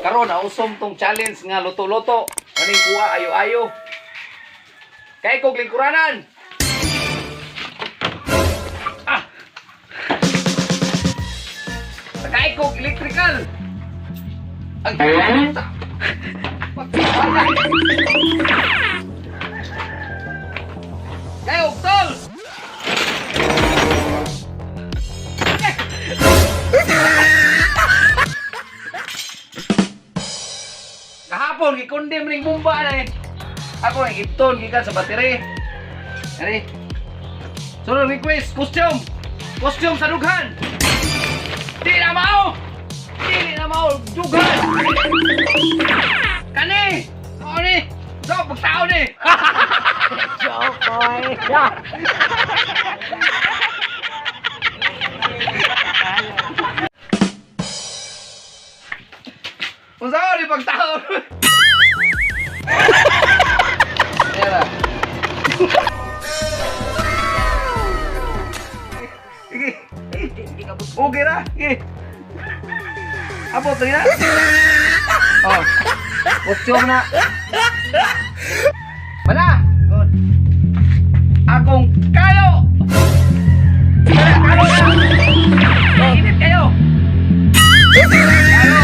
Karon nausom tong challenge nga luto-luto. Kaning kuha ayo-ayo. Kay kog lingkuranan. Kay kog electrical. Ang puta. Kay og tol. Kahapon gikondem ning bomba na eh. Ako ang ipton gikan sa battery. Ani. Sunod request costume. Costume sa dughan. Di na mao. Di na mao dughan. Kani. Mao ni. Do pagtao ni. Joke boy. Unsa ni pagtao? Era. Sige. Okay na. Sige. Abot na. Oh. Costume na. Mana? Good. Akong kayo. Kayo. Oh, init kayo. Kayo.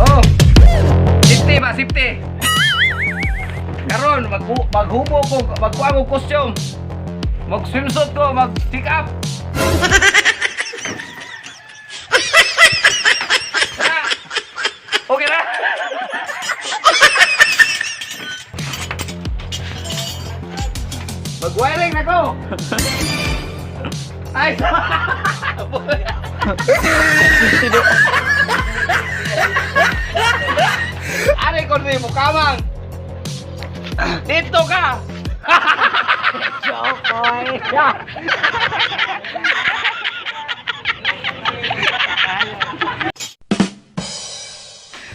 Oh. Safety ba, safety. Karon maghubo ko, magkuha ko costume. Mag-swimsuit ko, mag-pick up. Okay na? Mag-wiring na ko. Ay! Ari ko rin mo kamang. Dito ka. Joke boy.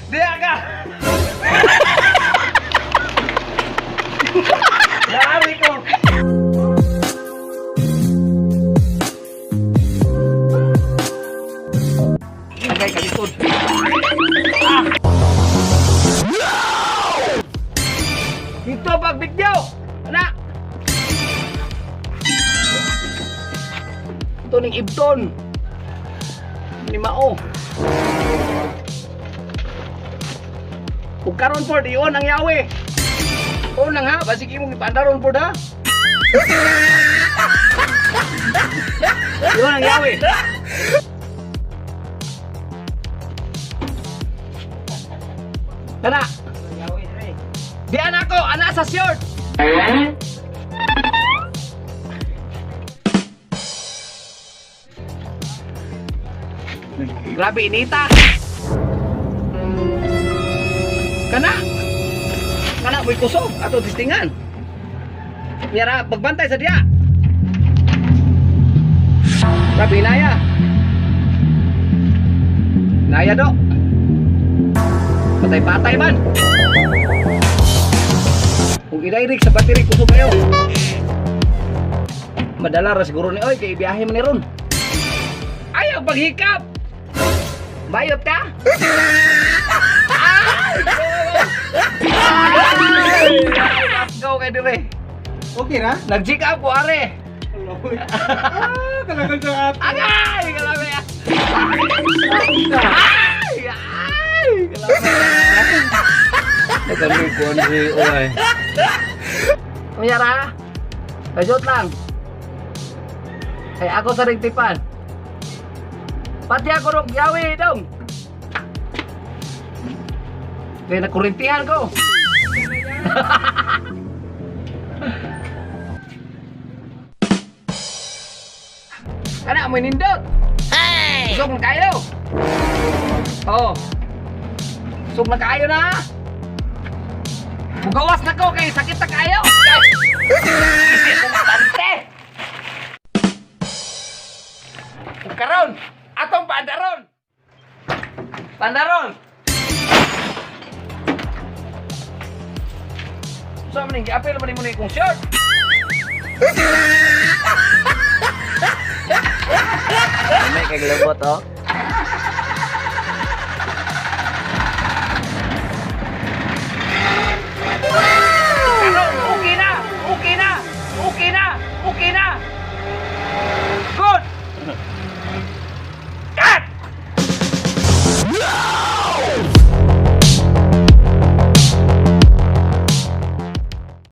Diya ka. Dari ko. Lagay ka dito. Dito pagbigyo. Anak. Ito ning ibton. Ni mao. Ug karon po diyon ang yawi. O nang ha, basig imong ipandaron po da. Diyon ang yawi. Kana. Di anak ko, anak sa short. Grabe inita. Kana. Kana mo'y kusog ato tistingan. Mira, pagbantay sa diya. Grabe inaya. Naya do. Patay-patay man. Kung i-direct sa battery, kusog kayo. Madala ra siguro ni, oy, kay biyahe man ni ron. Ayaw paghikap. Bayot ka? Let's go kay dire. Okay na? Nag-jig up ko, are. Kalagal ka at. Agay! Kalabi! Ay! Ay! Kalabi! Nagkami ko ang oy. Mayara? Kajot lang. Ay ako sa ringtipan. Pati ako rong yawi dong. Kaya nakurintihan ko. Kana mo nindot. Hey! Sug na kayo. Oh. Sug na kayo na. Mugawas na ko kay sakit na kayo. Karon, atong pandaron. Pandaron. So maning giapil man mo ni kong short. kay lubot oh.